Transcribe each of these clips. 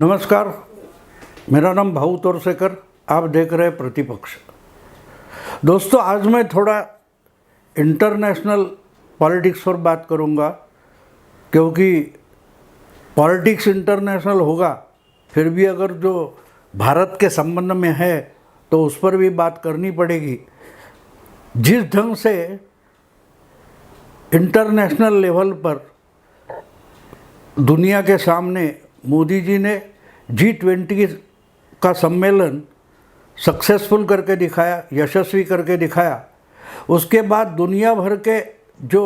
नमस्कार, मेरा नाम भाऊ तोरसेकर। आप देख रहे हैं प्रतिपक्ष। दोस्तों, आज मैं थोड़ा इंटरनेशनल पॉलिटिक्स पर बात करूंगा, क्योंकि पॉलिटिक्स इंटरनेशनल होगा, फिर भी अगर जो भारत के संबंध में है तो उस पर भी बात करनी पड़ेगी। जिस ढंग से इंटरनेशनल लेवल पर दुनिया के सामने मोदी जी ने G20 का सम्मेलन सक्सेसफुल करके दिखाया, यशस्वी करके दिखाया। उसके बाद दुनिया भर के जो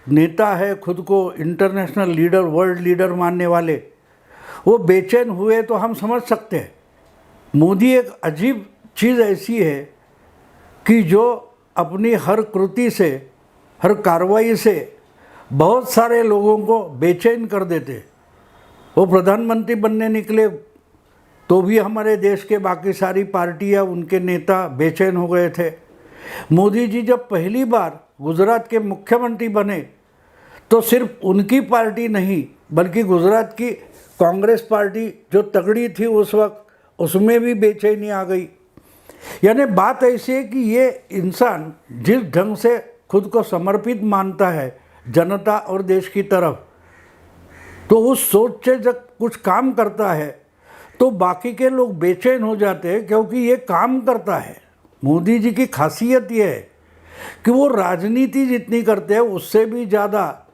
नेता है, खुद को इंटरनेशनल लीडर, वर्ल्ड लीडर मानने वाले, वो बेचैन हुए तो हम समझ सकते हैं। मोदी एक अजीब चीज़ ऐसी है कि जो अपनी हर कृति से, हर कार्रवाई से बहुत सारे लोगों को बेचैन कर देते। वो प्रधानमंत्री बनने निकले तो भी हमारे देश के बाकी सारी पार्टियां, उनके नेता बेचैन हो गए थे। मोदी जी जब पहली बार गुजरात के मुख्यमंत्री बने तो सिर्फ उनकी पार्टी नहीं, बल्कि गुजरात की कांग्रेस पार्टी जो तगड़ी थी उस वक्त, उसमें भी बेचैनी आ गई। यानी बात ऐसी है कि ये इंसान जिस ढंग से खुद को समर्पित मानता है जनता और देश की तरफ, तो उस सोच से जब कुछ काम करता है तो बाकी के लोग बेचैन हो जाते हैं, क्योंकि ये काम करता है। मोदी जी की खासियत ये है कि वो राजनीति जितनी करते हैं उससे भी ज़्यादा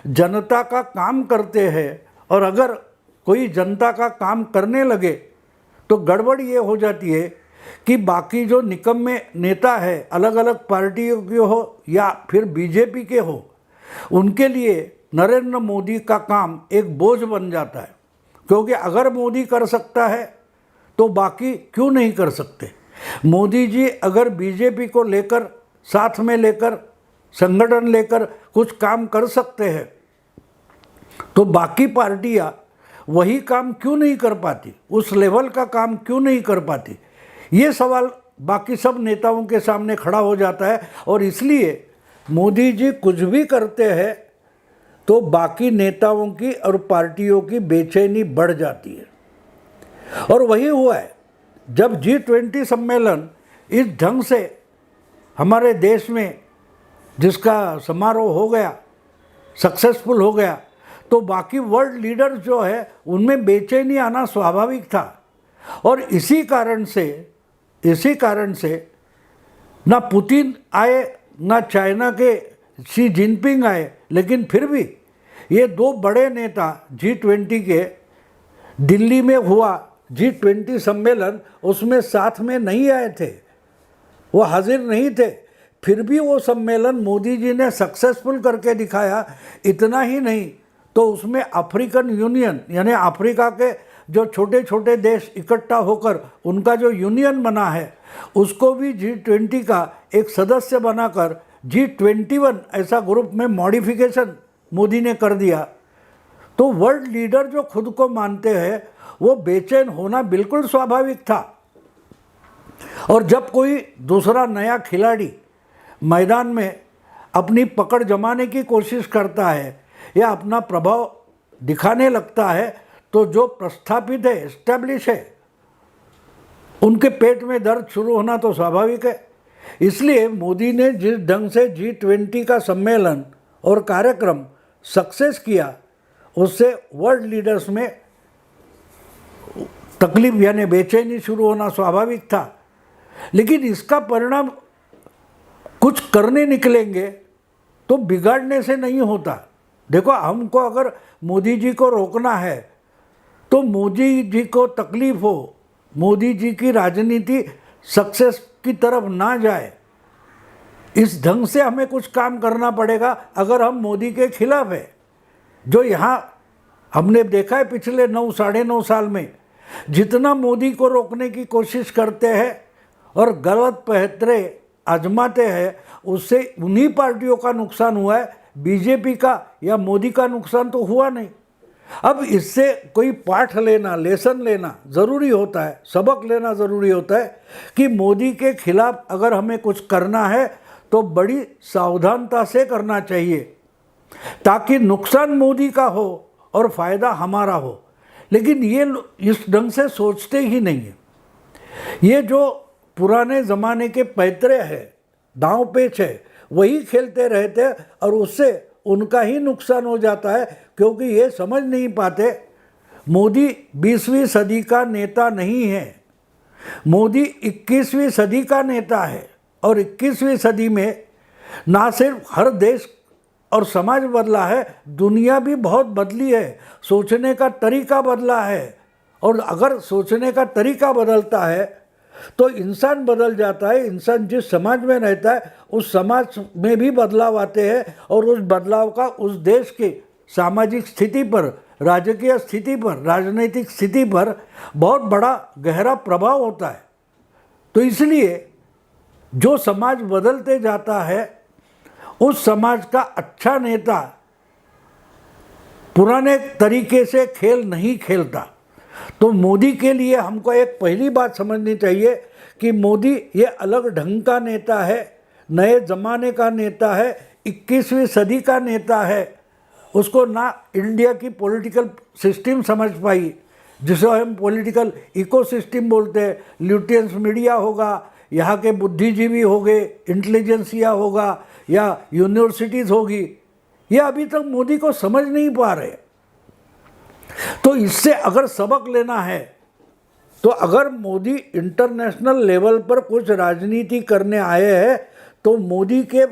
जनता का काम करते हैं। और अगर कोई जनता का काम करने लगे तो गड़बड़ ये हो जाती है कि बाकी जो निकम्मे नेता है, अलग अलग पार्टियों के हो या फिर बीजेपी के हो, उनके लिए नरेंद्र मोदी का काम एक बोझ बन जाता है। क्योंकि अगर मोदी कर सकता है तो बाकी क्यों नहीं कर सकते। मोदी जी अगर बीजेपी को लेकर, साथ में लेकर, संगठन लेकर कुछ काम कर सकते हैं तो बाकी पार्टियां वही काम क्यों नहीं कर पाती, उस लेवल का काम क्यों नहीं कर पाती। ये सवाल बाकी सब नेताओं के सामने खड़ा हो जाता है। और इसलिए मोदी जी कुछ भी करते हैं तो बाकी नेताओं की और पार्टियों की बेचैनी बढ़ जाती है। और वही हुआ है जब G20 सम्मेलन इस ढंग से हमारे देश में, जिसका समारोह हो गया, सक्सेसफुल हो गया, तो बाकी वर्ल्ड लीडर्स जो है उनमें बेचैनी आना स्वाभाविक था। और इसी कारण से ना पुतिन आए, ना चाइना के शी जिनपिंग आए, लेकिन फिर भी ये दो बड़े नेता G20 के दिल्ली में हुआ G20 सम्मेलन, उसमें साथ में नहीं आए थे, वो हाजिर नहीं थे। फिर भी वो सम्मेलन मोदी जी ने सक्सेसफुल करके दिखाया। इतना ही नहीं तो उसमें अफ्रीकन यूनियन, यानी अफ्रीका के जो छोटे छोटे देश इकट्ठा होकर उनका जो यूनियन बना है, उसको भी G20 का एक सदस्य बनाकर G21 ऐसा ग्रुप में मॉडिफिकेशन मोदी ने कर दिया। तो वर्ल्ड लीडर जो खुद को मानते हैं वो बेचैन होना बिल्कुल स्वाभाविक था। और जब कोई दूसरा नया खिलाड़ी मैदान में अपनी पकड़ जमाने की कोशिश करता है या अपना प्रभाव दिखाने लगता है, तो जो प्रस्थापित है, एस्टैब्लिश है, उनके पेट में दर्द शुरू होना तो स्वाभाविक है। इसलिए मोदी ने जिस ढंग से G20 का सम्मेलन और कार्यक्रम सक्सेस किया, उससे वर्ल्ड लीडर्स में तकलीफ यानी बेचैनी शुरू होना स्वाभाविक था। लेकिन इसका परिणाम कुछ करने निकलेंगे तो बिगाड़ने से नहीं होता। देखो, हमको अगर मोदी जी को रोकना है तो मोदी जी को तकलीफ हो, मोदी जी की राजनीति सक्सेस की तरफ ना जाए, इस ढंग से हमें कुछ काम करना पड़ेगा। अगर हम मोदी के खिलाफ है, जो यहाँ हमने देखा है पिछले 9-9.5 साल में, जितना मोदी को रोकने की कोशिश करते हैं और गलत पैतरे आजमाते हैं, उससे उन्हीं पार्टियों का नुकसान हुआ है। बीजेपी का या मोदी का नुकसान तो हुआ नहीं। अब इससे कोई पाठ लेना, लेसन लेना ज़रूरी होता है, सबक लेना ज़रूरी होता है कि मोदी के खिलाफ अगर हमें कुछ करना है तो बड़ी सावधानता से करना चाहिए, ताकि नुकसान मोदी का हो और फ़ायदा हमारा हो। लेकिन ये इस ढंग से सोचते ही नहीं है। ये जो पुराने ज़माने के पैतरे हैं, दांव पेच है, वही खेलते रहते हैं और उससे उनका ही नुकसान हो जाता है, क्योंकि ये समझ नहीं पाते मोदी 20वीं सदी का नेता नहीं है, मोदी 21वीं सदी का नेता है। और 21वीं सदी में ना सिर्फ हर देश और समाज बदला है, दुनिया भी बहुत बदली है, सोचने का तरीका बदला है। और अगर सोचने का तरीका बदलता है तो इंसान बदल जाता है। इंसान जिस समाज में रहता है उस समाज में भी बदलाव आते हैं और उस बदलाव का उस देश की सामाजिक स्थिति पर, राजकीय स्थिति पर, राजनीतिक स्थिति पर बहुत बड़ा गहरा प्रभाव होता है। तो इसलिए जो समाज बदलते जाता है उस समाज का अच्छा नेता पुराने तरीके से खेल नहीं खेलता। तो मोदी के लिए हमको एक पहली बात समझनी चाहिए कि मोदी ये अलग ढंग का नेता है, नए ज़माने का नेता है, 21वीं सदी का नेता है। उसको ना इंडिया की पॉलिटिकल सिस्टम समझ पाई, जिसे हम पॉलिटिकल इकोसिस्टम बोलते हैं। ल्यूटियंस मीडिया होगा, यहाँ के बुद्धिजीवी होंगे, इंटेलिजेंसिया होगा या यूनिवर्सिटीज़ होगी, ये अभी तक मोदी को समझ नहीं पा रहे। तो इससे अगर सबक लेना है तो अगर मोदी इंटरनेशनल लेवल पर कुछ राजनीति करने आए हैं तो मोदी के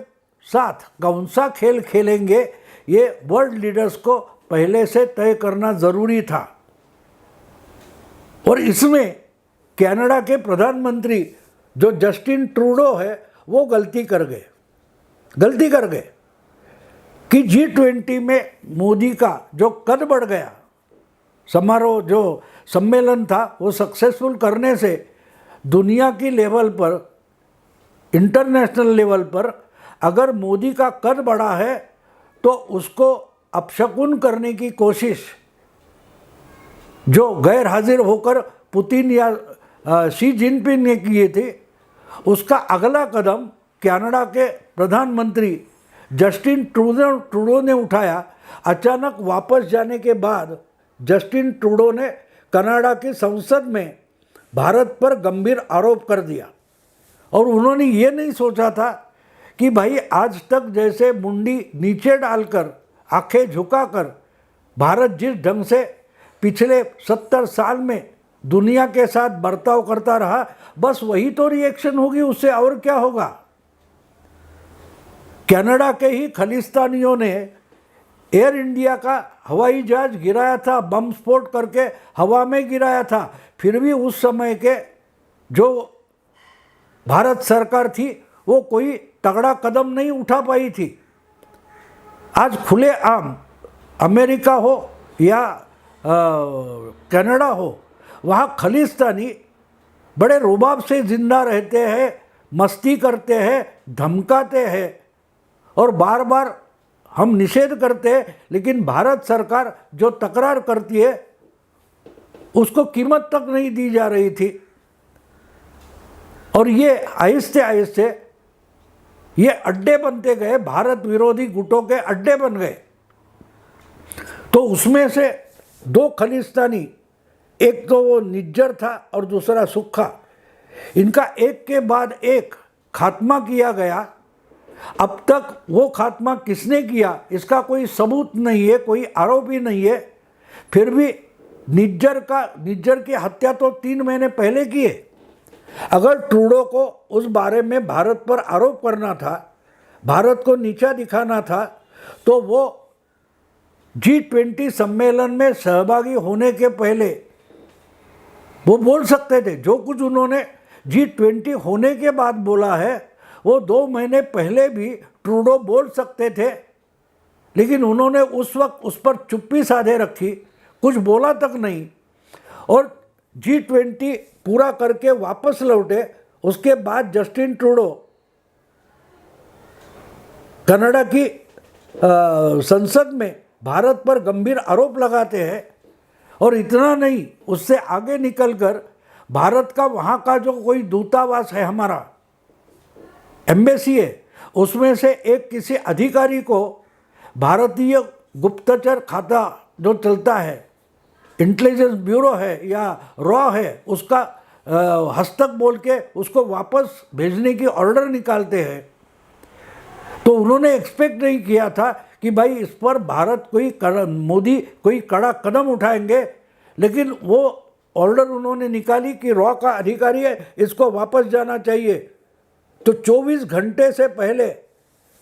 साथ कौन सा खेल खेलेंगे, ये वर्ल्ड लीडर्स को पहले से तय करना ज़रूरी था। और इसमें कनाडा के प्रधानमंत्री जो जस्टिन ट्रूडो है वो गलती कर गए कि G20 में मोदी का जो कद बढ़ गया, समारोह जो सम्मेलन था वो सक्सेसफुल करने से दुनिया की लेवल पर, इंटरनेशनल लेवल पर अगर मोदी का कद बढ़ा है तो उसको अपशकुन करने की कोशिश जो गैर हाजिर होकर पुतिन या शी जिनपिंग ने किए थे, उसका अगला कदम कनाडा के प्रधानमंत्री जस्टिन ट्रूडो ने उठाया। अचानक वापस जाने के बाद जस्टिन ट्रूडो ने कनाडा की संसद में भारत पर गंभीर आरोप कर दिया। और उन्होंने ये नहीं सोचा था कि भाई आज तक जैसे मुंडी नीचे डालकर, आंखें झुकाकर भारत जिस ढंग से पिछले 70 साल में दुनिया के साथ बर्ताव करता रहा, बस वही तो रिएक्शन होगी, उससे और क्या होगा। कनाडा के ही खलिस्तानियों ने एयर इंडिया का हवाई जहाज गिराया था, बम स्फोट करके हवा में गिराया था। फिर भी उस समय के जो भारत सरकार थी वो कोई तगड़ा कदम नहीं उठा पाई थी। आज खुलेआम अमेरिका हो या कनाडा हो, वहाँ खलिस्तानी बड़े रुबाब से जिंदा रहते हैं, मस्ती करते हैं, धमकाते हैं और बार बार हम निषेध करते हैं। लेकिन भारत सरकार जो तकरार करती है उसको कीमत तक नहीं दी जा रही थी। और ये आहिस्ते आहिस्ते ये अड्डे बनते गए, भारत विरोधी गुटों के अड्डे बन गए। तो उसमें से दो खलिस्तानी, एक तो वो निज्जर था और दूसरा सुक्खा, इनका एक के बाद एक खात्मा किया गया। अब तक वो खात्मा किसने किया इसका कोई सबूत नहीं है, कोई आरोप ही नहीं है। फिर भी निज्जर की हत्या तो 3 महीने पहले की है। अगर ट्रूडो को उस बारे में भारत पर आरोप करना था, भारत को नीचा दिखाना था, तो वो G20 सम्मेलन में सहभागी होने के पहले वो बोल सकते थे। जो कुछ उन्होंने G20 होने के बाद बोला है वो 2 महीने पहले भी ट्रूडो बोल सकते थे, लेकिन उन्होंने उस वक्त उस पर चुप्पी साधे रखी, कुछ बोला तक नहीं। और G20 पूरा करके वापस लौटे। उसके बाद जस्टिन ट्रूडो कनाडा की संसद में भारत पर गंभीर आरोप लगाते हैं। और इतना नहीं, उससे आगे निकलकर भारत का वहाँ का जो कोई दूतावास है, हमारा एम्बेसी है, उसमें से एक किसी अधिकारी को भारतीय गुप्तचर खाता जो चलता है इंटेलिजेंस ब्यूरो है या रॉ है उसका हस्तक बोल के उसको वापस भेजने की ऑर्डर निकालते हैं। तो उन्होंने एक्सपेक्ट नहीं किया था कि भाई इस पर भारत मोदी कोई कड़ा कदम उठाएंगे, लेकिन वो ऑर्डर उन्होंने निकाली कि रॉ का अधिकारी है, इसको वापस जाना चाहिए। तो 24 घंटे से पहले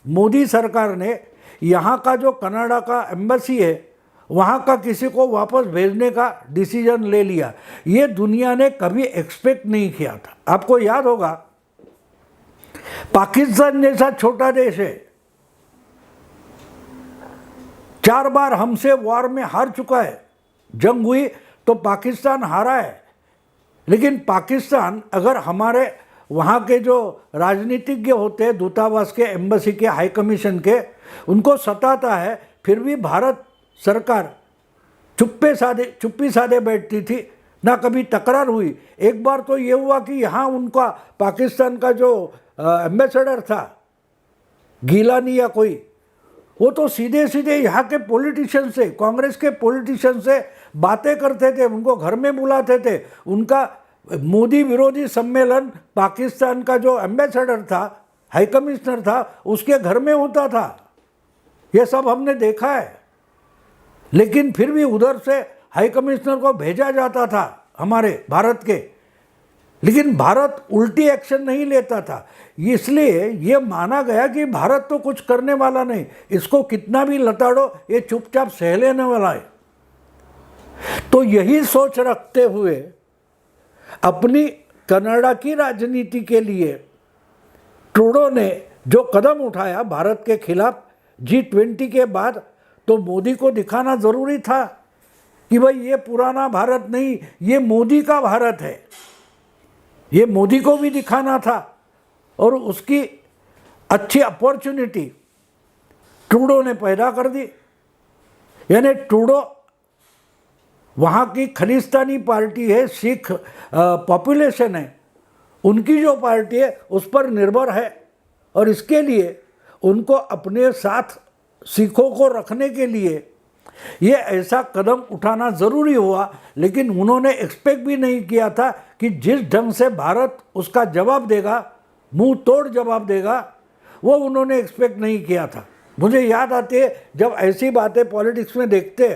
मोदी सरकार ने यहाँ का जो कनाडा का एम्बेसी है वहाँ का किसी को वापस भेजने का डिसीजन ले लिया। ये दुनिया ने कभी एक्सपेक्ट नहीं किया था। आपको याद होगा, पाकिस्तान जैसा छोटा देश है, 4 बार हमसे वॉर में हार चुका है, जंग हुई तो पाकिस्तान हारा है, लेकिन पाकिस्तान अगर हमारे वहाँ के जो राजनीतिज्ञ होते हैं, दूतावास के, एम्बेसी के, हाई कमीशन के, उनको सताता है, फिर भी भारत सरकार चुप्पी साधे बैठती थी, ना कभी तकरार हुई। एक बार तो ये हुआ कि यहाँ उनका पाकिस्तान का जो एम्बेसडर था गीलानी या कोई, वो तो सीधे सीधे यहाँ के पॉलिटिशियन से, कांग्रेस के पॉलिटिशियन से बातें करते थे, उनको घर में बुलाते थे। उनका मोदी विरोधी सम्मेलन पाकिस्तान का जो एम्बेसडर था, हाई कमिश्नर था, उसके घर में होता था। ये सब हमने देखा है। लेकिन फिर भी उधर से हाई कमिश्नर को भेजा जाता था हमारे भारत के, लेकिन भारत उल्टी एक्शन नहीं लेता था। इसलिए ये माना गया कि भारत तो कुछ करने वाला नहीं, इसको कितना भी लताड़ो ये चुपचाप सह लेने वाला है। तो यही सोच रखते हुए अपनी कनाडा की राजनीति के लिए ट्रूडो ने जो कदम उठाया भारत के खिलाफ G20 के बाद, तो मोदी को दिखाना ज़रूरी था कि भाई ये पुराना भारत नहीं, ये मोदी का भारत है। ये मोदी को भी दिखाना था और उसकी अच्छी अपॉर्चुनिटी ट्रूडो ने पैदा कर दी। यानी ट्रूडो वहाँ की खालिस्तानी पार्टी है, सिख पॉपुलेशन है, उनकी जो पार्टी है उस पर निर्भर है, और इसके लिए उनको अपने साथ सिखों को रखने के लिए ये ऐसा कदम उठाना ज़रूरी हुआ। लेकिन उन्होंने एक्सपेक्ट भी नहीं किया था कि जिस ढंग से भारत उसका जवाब देगा, मुंह तोड़ जवाब देगा, वो उन्होंने एक्सपेक्ट नहीं किया था। मुझे याद आती है जब ऐसी बातें पॉलिटिक्स में देखते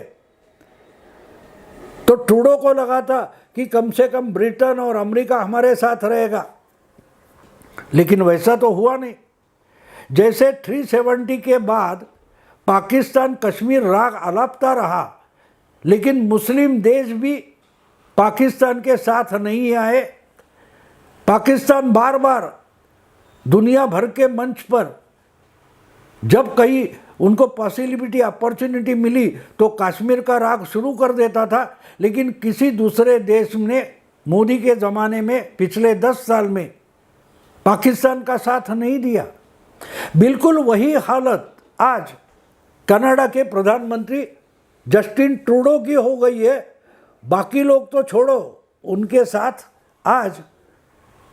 तो ट्रूडो को लगा था कि कम से कम ब्रिटेन और अमेरिका हमारे साथ रहेगा, लेकिन वैसा तो हुआ नहीं। जैसे 370 के बाद पाकिस्तान कश्मीर राग अलापता रहा, लेकिन मुस्लिम देश भी पाकिस्तान के साथ नहीं आए। पाकिस्तान बार बार दुनिया भर के मंच पर जब कहीं उनको पॉसिबिलिटी, अपॉर्चुनिटी मिली तो कश्मीर का राग शुरू कर देता था, लेकिन किसी दूसरे देश ने मोदी के ज़माने में पिछले 10 साल में पाकिस्तान का साथ नहीं दिया। बिल्कुल वही हालत आज कनाडा के प्रधानमंत्री जस्टिन ट्रूडो की हो गई है। बाकी लोग तो छोड़ो, उनके साथ आज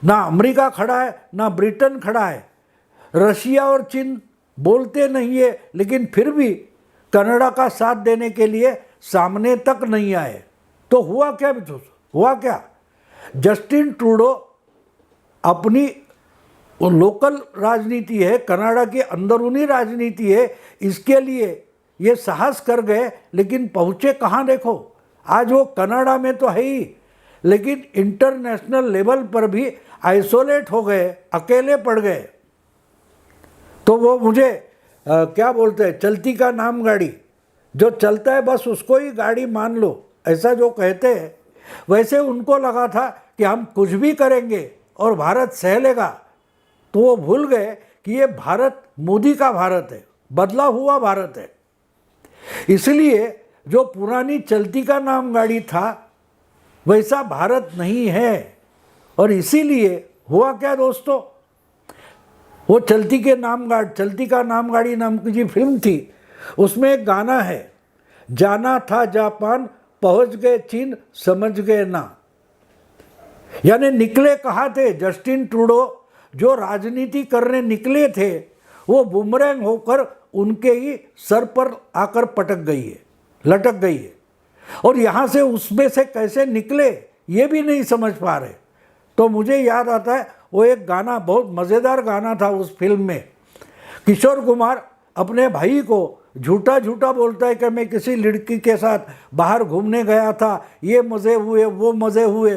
ना अमेरिका खड़ा है, ना ब्रिटेन खड़ा है। रशिया और चीन बोलते नहीं है, लेकिन फिर भी कनाडा का साथ देने के लिए सामने तक नहीं आए। तो हुआ क्या हुआ क्या? जस्टिन ट्रूडो अपनी लोकल राजनीति है, कनाडा की अंदरूनी राजनीति है, इसके लिए ये साहस कर गए, लेकिन पहुँचे कहाँ देखो। आज वो कनाडा में तो है ही, लेकिन इंटरनेशनल लेवल पर भी आइसोलेट हो गए, अकेले पड़ गए। तो वो मुझे क्या बोलते हैं, चलती का नाम गाड़ी, जो चलता है बस उसको ही गाड़ी मान लो, ऐसा जो कहते हैं। वैसे उनको लगा था कि हम कुछ भी करेंगे और भारत सह लेगा, तो वो भूल गए कि ये भारत मोदी का भारत है, बदला हुआ भारत है। इसलिए जो पुरानी चलती का नाम गाड़ी था वैसा भारत नहीं है। और इसीलिए हुआ क्या दोस्तों, वो चलती का नाम गाड़ी नाम की जो फिल्म थी, उसमें एक गाना है, जाना था जापान पहुंच गए चीन समझ गए ना। यानी निकले कहाँ थे जस्टिन ट्रूडो, जो राजनीति करने निकले थे वो बुमरैंग होकर उनके ही सर पर आकर लटक गई है। और यहाँ से उसमें से कैसे निकले ये भी नहीं समझ पा रहे। तो मुझे याद आता है वो एक गाना, बहुत मज़ेदार गाना था उस फिल्म में। किशोर कुमार अपने भाई को झूठा झूठा बोलता है कि मैं किसी लड़की के साथ बाहर घूमने गया था, ये मज़े हुए वो मज़े हुए,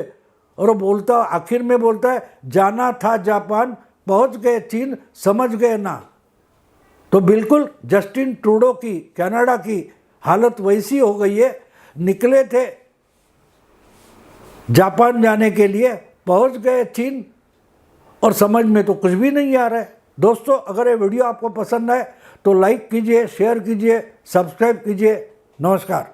और वो बोलता, आखिर में बोलता है जाना था जापान पहुंच गए चीन समझ गए ना। तो बिल्कुल जस्टिन ट्रूडो की, कनाडा की हालत वैसी हो गई है। निकले थे जापान जाने के लिए, पहुंच गए चीन, और समझ में तो कुछ भी नहीं आ रहा है। दोस्तों, अगर ये वीडियो आपको पसंद आए तो लाइक कीजिए, शेयर कीजिए, सब्सक्राइब कीजिए। नमस्कार।